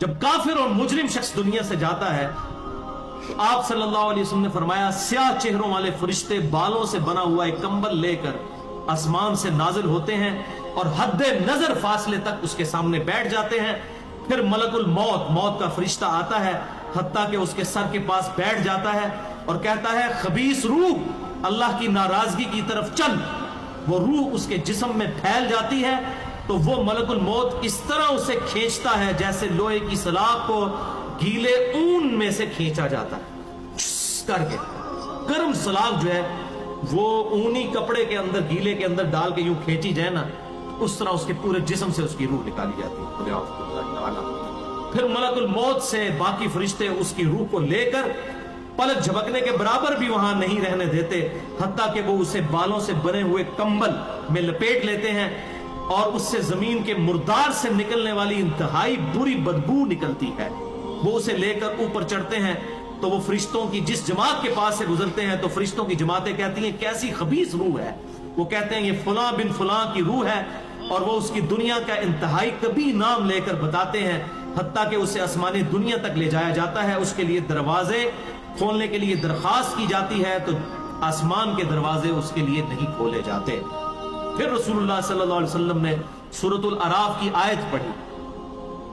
جب کافر اور مجرم شخص دنیا سے جاتا ہے تو آپ صلی اللہ علیہ وسلم نے فرمایا سیاہ چہروں والے فرشتے بالوں سے بنا ہوا ایک کمبل لے کر آسمان سے نازل ہوتے ہیں اور حد نظر فاصلے تک اس کے سامنے بیٹھ جاتے ہیں. پھر ملک الموت، موت کا فرشتہ آتا ہے، حتیٰ کہ اس کے سر کے پاس بیٹھ جاتا ہے اور کہتا ہے خبیث روح اللہ کی ناراضگی کی طرف چل. وہ روح اس کے جسم میں پھیل جاتی ہے تو وہ ملک الموت اس طرح اسے کھینچتا ہے جیسے لوہے کی سلاخ کو گیلے اون میں سے کھینچا جاتا ہے کر کے. گرم سلاخ جو ہے وہ اونی کپڑے کے اندر گیلے کے اندر ڈال کے یوں کھینچی جائے نا، اس طرح اس کے پورے جسم سے اس کی روح نکالی جاتی ہے. پھر ملک الموت سے باقی فرشتے اس کی روح کو لے کر پلک جھپکنے کے برابر بھی وہاں نہیں رہنے دیتے، حتیٰ کہ وہ اسے بالوں سے بنے ہوئے کمبل میں لپیٹ لیتے ہیں اور اس سے زمین کے مردار سے نکلنے والی انتہائی بری بدبو نکلتی ہے. وہ اسے لے کر اوپر چڑھتے ہیں تو وہ فرشتوں کی جس جماعت کے پاس سے گزرتے ہیں تو فرشتوں کی جماعتیں کہتی ہیں کیسی خبیث روح ہے. وہ کہتے ہیں یہ فلاں بن فلاں کی روح ہے، اور وہ اس کی دنیا کا انتہائی کبھی نام لے کر بتاتے ہیں، حتیٰ کہ اسے آسمانی دنیا تک لے جایا جاتا ہے. اس کے لیے دروازے کھولنے کے لیے درخواست کی جاتی ہے تو آسمان کے دروازے اس کے لیے نہیں کھولے جاتے. پھر رسول اللہ صلی اللہ علیہ وسلم نے سورۃ الاعراف کی آیت پڑھی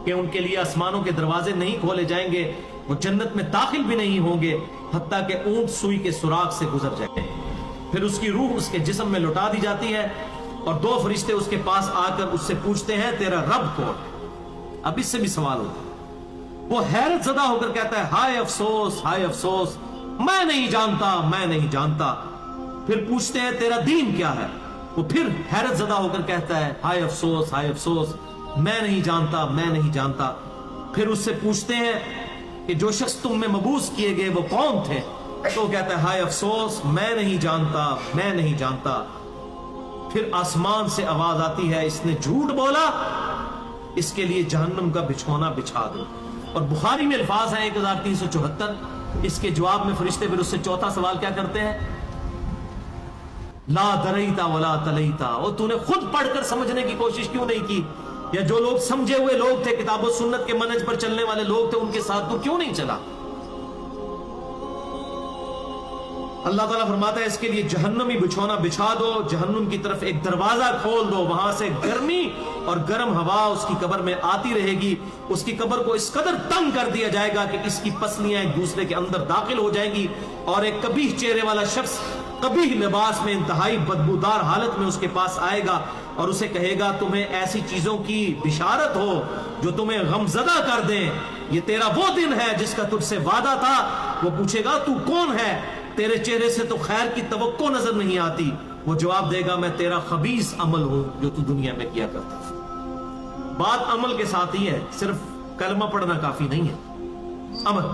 کہ ان کے لیے آسمانوں کے دروازے نہیں کھولے جائیں گے، وہ جنت میں داخل بھی نہیں ہوں گے حتیٰ کہ اونٹ سوئی کے سوراخ سے گزر جائیں. پھر اس کی روح اس کے جسم میں لوٹا دی جاتی ہے اور دو فرشتے اس کے پاس آ کر اس سے پوچھتے ہیں تیرا رب کون؟ اب اس سے بھی سوال ہوتا ہے. وہ حیرت زدہ ہو کر کہتا ہے ہائے افسوس، ہائے افسوس، میں نہیں جانتا، میں نہیں جانتا. پھر پوچھتے ہیں تیرا دین کیا ہے؟ وہ پھر حیرت زدہ ہو کر کہتا ہے ہائے افسوس، ہائے افسوس، میں نہیں جانتا، میں نہیں جانتا. پھر اس سے پوچھتے ہیں کہ جو شخص تم میں مبعوث کیے گئے وہ کون تھے؟ تو کہتا ہے ہائے افسوس، میں نہیں جانتا، میں نہیں جانتا. پھر آسمان سے آواز آتی ہے اس نے جھوٹ بولا، اس کے لیے جہنم کا بچھونا بچھا دو. اور بخاری میں الفاظ ہیں 1374. اس کے جواب میں فرشتے پھر اس سے چوتھا سوال کیا کرتے ہیں؟ لا دریتا ولا تلیتا، اور تو نے خود پڑھ کر سمجھنے کی کوشش کیوں نہیں کی؟ یا جو لوگ سمجھے ہوئے لوگ تھے، کتاب و سنت کے منہج پر چلنے والے لوگ تھے، ان کے ساتھ تو کیوں نہیں چلا؟ اللہ تعالیٰ فرماتا ہے اس کے لیے جہنمی بچھونا بچھا دو، جہنم کی طرف ایک دروازہ کھول دو، وہاں سے گرمی اور گرم ہوا اس کی قبر میں آتی رہے گی. اس کی قبر کو اس قدر تنگ کر دیا جائے گا کہ اس کی پسلیاں ایک دوسرے کے اندر داخل ہو جائیں گی، اور ایک قبیح چہرے والا شخص قبیح لباس میں انتہائی بدبودار حالت میں اس کے پاس آئے گا اور اسے کہے گا تمہیں ایسی چیزوں کی بشارت ہو جو تمہیں غمزدہ کر دیں، یہ تیرا وہ دن ہے جس کا تجھ سے وعدہ تھا. وہ پوچھے گا تو کون ہے؟ تیرے چہرے سے تو خیر کی توقع نظر نہیں آتی. وہ جواب دے گا میں تیرا خبیث عمل ہوں جو تو دنیا میں کیا کرتا. بات عمل کے ساتھ ہی ہے، صرف کلمہ پڑھنا کافی نہیں ہے. عمل